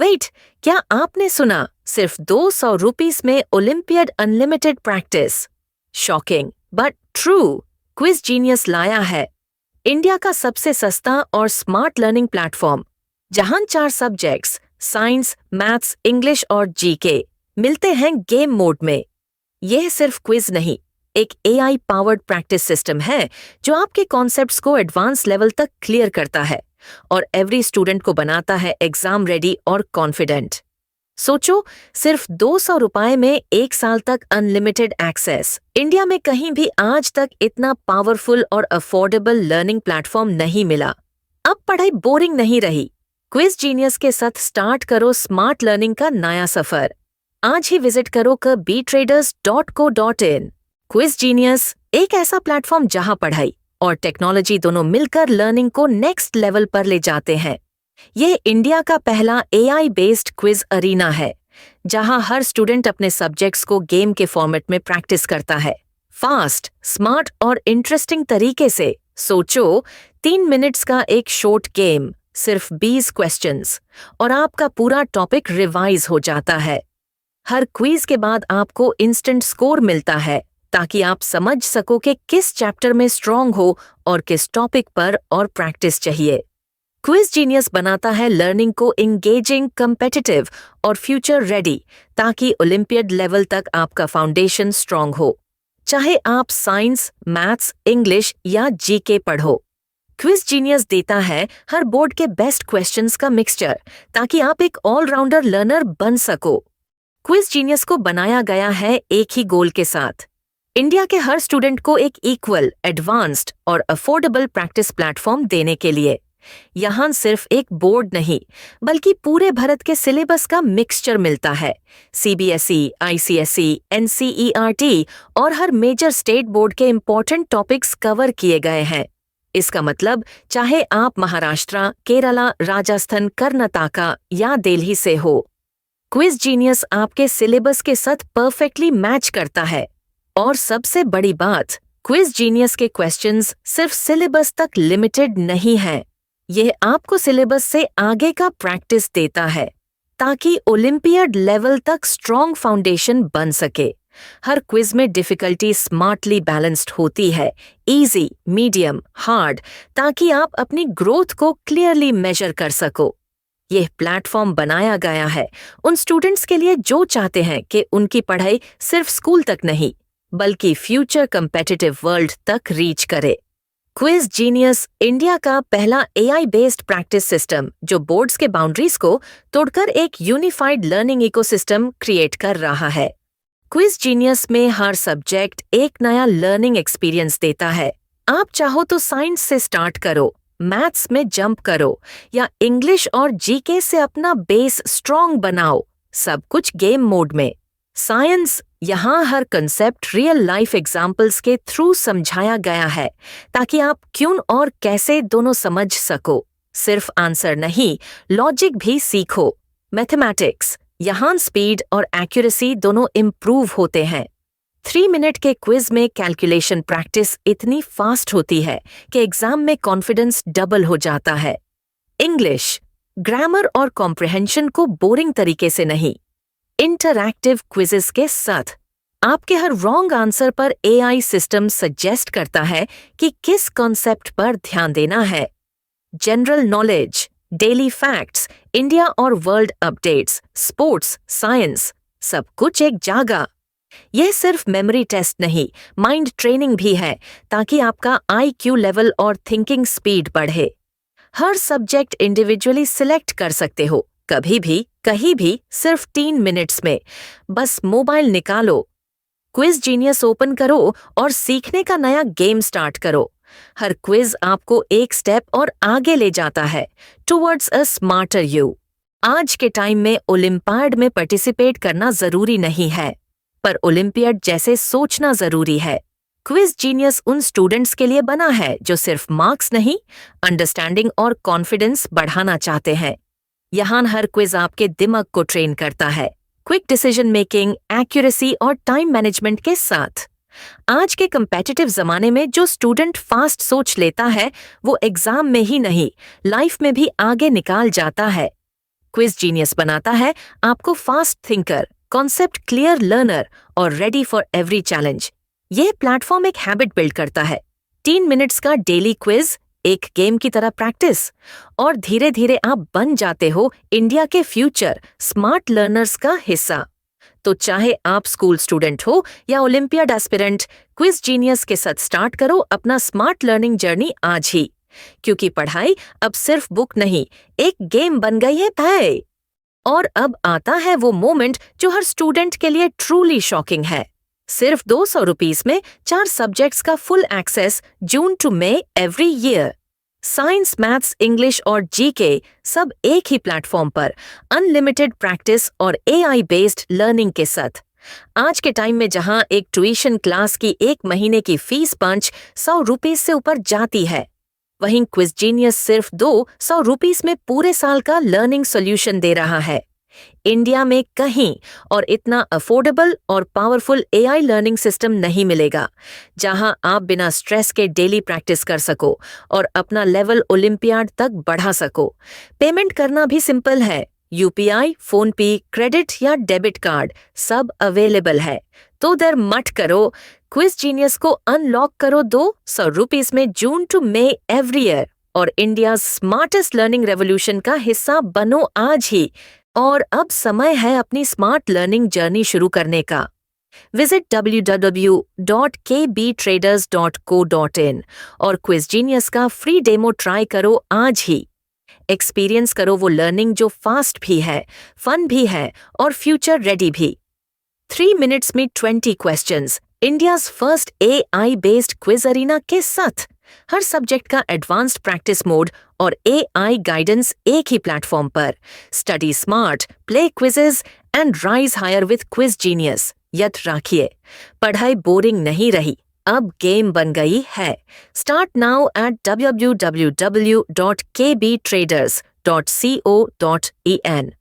Wait, क्या आपने सुना? सिर्फ 200 रुपीस में Olympiad unlimited practice. Shocking but true, quiz genius लाया है इंडिया का सबसे सस्ता और स्मार्ट लर्निंग प्लेटफॉर्म, जहां 4 सब्जेक्ट्स साइंस, मैथ्स, इंग्लिश और जीके मिलते हैं गेम मोड में। यह सिर्फ क्विज नहीं, एक एआई पावर्ड प्रैक्टिस सिस्टम है जो आपके कॉन्सेप्ट्स को एडवांस लेवल तक क्लियर करता है और एवरी स्टूडेंट को बनाता है एग्जाम रेडी और कॉन्फिडेंट। सोचो, सिर्फ 200 रुपए में 1 साल तक अनलिमिटेड एक्सेस। इंडिया में कहीं भी आज तक इतना पावरफुल और अफोर्डेबल लर्निंग प्लेटफॉर्म नहीं मिला। अब पढ़ाई बोरिंग नहीं रही। क्विज जीनियस के साथ स्टार्ट करो स्मार्ट लर्निंग का नया सफर। आज ही विजिट करो btraders.co.in। क्विज जीनियस, एक ऐसा प्लेटफॉर्म जहां पढ़ाई और टेक्नोलॉजी दोनों मिलकर लर्निंग को नेक्स्ट लेवल पर ले जाते हैं। यह इंडिया का पहला एआई बेस्ड क्विज अरीना है, जहां हर स्टूडेंट अपने सब्जेक्ट्स को गेम के फॉर्मेट में प्रैक्टिस करता है, फास्ट, स्मार्ट और इंटरेस्टिंग तरीके से। सोचो, 3 मिनट्स का एक शॉर्ट गेम, सिर्फ 20 क्वेश्चंस, और आपका पूरा टॉपिक रिवाइज हो जाता है। हर क्विज के बाद आपको इंस्टेंट स्कोर मिलता है, ताकि आप समझ सको कि किस चैप्टर में स्ट्रांग हो और किस टॉपिक पर और प्रैक्टिस चाहिए। क्विज जीनियस बनाता है लर्निंग को इंगेजिंग, कम्पिटिटिव और फ्यूचर रेडी, ताकि ओलंपियड लेवल तक आपका फाउंडेशन स्ट्रांग हो। चाहे आप साइंस, मैथ्स, इंग्लिश या जीके पढ़ो, क्विज जीनियस देता है हर बोर्ड के बेस्ट क्वेश्चंस का मिक्सचर, ताकि आप एक ऑलराउंडर लर्नर बन सको। क्विज जीनियस को बनाया गया है एक ही गोल के साथ, इंडिया के हर स्टूडेंट को एक इक्वल, एडवांस्ड और अफोर्डेबल प्रैक्टिस प्लेटफॉर्म देने के लिए। यहाँ सिर्फ एक बोर्ड नहीं, बल्कि पूरे भारत के सिलेबस का मिक्सचर मिलता है। सीबीएसई, आईसीएसई, एनसीईआरटी और हर मेजर स्टेट बोर्ड के इम्पोर्टेंट टॉपिक्स कवर किए गए हैं। इसका मतलब, चाहे आप महाराष्ट्र, केरला, राजस्थान, कर्नाटका या दिल्ली से हो, क्विज जीनियस आपके सिलेबस के साथ परफेक्टली मैच करता है। और सबसे बड़ी बात, क्विज जीनियस के क्वेश्चंस सिर्फ सिलेबस तक लिमिटेड नहीं हैं। यह आपको सिलेबस से आगे का प्रैक्टिस देता है, ताकि ओलंपियड लेवल तक स्ट्रॉन्ग फाउंडेशन बन सके। हर क्विज में डिफिकल्टी स्मार्टली बैलेंस्ड होती है, इजी, मीडियम, हार्ड, ताकि आप अपनी ग्रोथ को क्लियरली मेजर कर सको। यह प्लेटफॉर्म बनाया गया है उन स्टूडेंट्स के लिए जो चाहते हैं कि उनकी पढ़ाई सिर्फ स्कूल तक नहीं, बल्कि फ्यूचर कम्पिटिटिव वर्ल्ड तक रीच करे। क्विज जीनियस, इंडिया का पहला एआई बेस्ड प्रैक्टिस सिस्टम, जो बोर्ड्स के बाउंड्रीज को तोड़कर एक यूनिफाइड लर्निंग इकोसिस्टम क्रिएट कर रहा है। क्विज जीनियस में हर सब्जेक्ट एक नया लर्निंग एक्सपीरियंस देता है। आप चाहो तो साइंस से स्टार्ट करो, मैथ्स में जंप करो या इंग्लिश और जीके से अपना बेस स्ट्रॉन्ग बनाओ, सब कुछ गेम मोड में। साइंस, यहाँ हर कंसेप्ट रियल लाइफ एग्जाम्पल्स के थ्रू समझाया गया है, ताकि आप क्यों और कैसे दोनों समझ सको। सिर्फ आंसर नहीं, लॉजिक भी सीखो। मैथमेटिक्स, यहाँ स्पीड और एक्यूरेसी दोनों इम्प्रूव होते हैं। 3 मिनट के क्विज में कैलकुलेशन प्रैक्टिस इतनी फास्ट होती है कि एग्जाम में कॉन्फिडेंस डबल हो जाता है। इंग्लिश, ग्रामर और कॉम्प्रिहेंशन को बोरिंग तरीके से नहीं, इंटरैक्टिव क्विजेस के साथ। आपके हर रॉन्ग आंसर पर एआई सिस्टम सजेस्ट करता है कि किस कॉन्सेप्ट पर ध्यान देना है। General knowledge, daily facts, India और वर्ल्ड अपडेट्स, स्पोर्ट्स, साइंस, सब कुछ एक जगह। यह सिर्फ मेमोरी टेस्ट नहीं, माइंड ट्रेनिंग भी है, ताकि आपका आईक्यू लेवल और थिंकिंग स्पीड बढ़े। हर सब्जेक्ट इंडिविजुअली सिलेक्ट कर सकते हो, कभी भी, कहीं भी, सिर्फ 3 मिनट्स में। बस मोबाइल निकालो, क्विज जीनियस ओपन करो और सीखने का नया गेम स्टार्ट करो। हर क्विज आपको एक स्टेप और आगे ले जाता है, टुवर्ड्स अ स्मार्टर यू। आज के टाइम में ओलंपियाड में पार्टिसिपेट करना जरूरी नहीं है, पर ओलंपियाड जैसे सोचना जरूरी है। क्विज जीनियस उन स्टूडेंट्स के लिए बना है जो सिर्फ मार्क्स नहीं, अंडरस्टैंडिंग और कॉन्फिडेंस बढ़ाना चाहते हैं। यहाँ हर क्विज आपके दिमाग को ट्रेन करता है, क्विक डिसीजन मेकिंग, एक्यूरेसी और टाइम मैनेजमेंट के साथ। आज के कम्पेटिटिव जमाने में जो स्टूडेंट फास्ट सोच लेता है, वो एग्जाम में ही नहीं, लाइफ में भी आगे निकाल जाता है। क्विज जीनियस बनाता है आपको fast thinker, concept clear learner और रेडी फॉर एवरी चैलेंज। यह प्लेटफॉर्म एक हैबिट बिल्ड करता है। 3 मिनट्स का डेली क्विज, एक गेम की तरह प्रैक्टिस, और धीरे धीरे आप बन जाते हो इंडिया के फ्यूचर स्मार्ट लर्नर्स का हिस्सा। तो चाहे आप स्कूल स्टूडेंट हो या ओलंपियाड एस्पिरेंट, क्विज जीनियस के साथ स्टार्ट करो अपना स्मार्ट लर्निंग जर्नी आज ही, क्योंकि पढ़ाई अब सिर्फ बुक नहीं, एक गेम बन गई है भाई। और अब आता है वो मोमेंट जो हर स्टूडेंट के लिए ट्रूली शॉकिंग है। सिर्फ 200 रुपीज में 4 सब्जेक्ट्स का full access June to May every year. Science, maths, English और जीके सब एक ही प्लेटफॉर्म पर, अनलिमिटेड प्रैक्टिस और एआई बेस्ड लर्निंग के साथ। आज के टाइम में जहां एक ट्यूशन क्लास की 1 महीने की फीस पंच 100 रुपीज से ऊपर जाती है, वहीं क्विज जीनियस सिर्फ 200 रुपीज में पूरे साल का लर्निंग सॉल्यूशन दे रहा है। इंडिया में कहीं और इतना अफोर्डेबल और पावरफुल एआई लर्निंग सिस्टम नहीं मिलेगा, जहां आप बिना स्ट्रेस के डेली प्रैक्टिस कर सको और अपना लेवल ओलंपियाड तक बढ़ा सको। पेमेंट करना भी सिंपल है, यूपीआई, फोन पे, क्रेडिट या डेबिट कार्ड सब अवेलेबल है। तो देर मत करो, क्विज जीनियस को अनलॉक करो 200 रुपीज में जून टू मई एवरी ईयर और इंडिया स्मार्टेस्ट लर्निंग रेवोल्यूशन का हिस्सा बनो आज ही। और अब समय है अपनी स्मार्ट लर्निंग जर्नी शुरू करने का। विजिट www.kbtraders.co.in और क्विज जीनियस का फ्री डेमो ट्राई करो आज ही। एक्सपीरियंस करो वो लर्निंग जो फास्ट भी है, फन भी है और फ्यूचर रेडी भी। 3 मिनट्स में 20 questions, India's first AI based quiz arena के साथ। हर सब्जेक्ट का एडवांस्ड प्रैक्टिस मोड और एआई गाइडेंस एक ही प्लेटफॉर्म पर। Study smart, play quizzes and rise higher with Quiz Genius. याद रखिए, पढ़ाई बोरिंग नहीं रही, अब गेम बन गई है। Start now at www.kbtraders.co.in।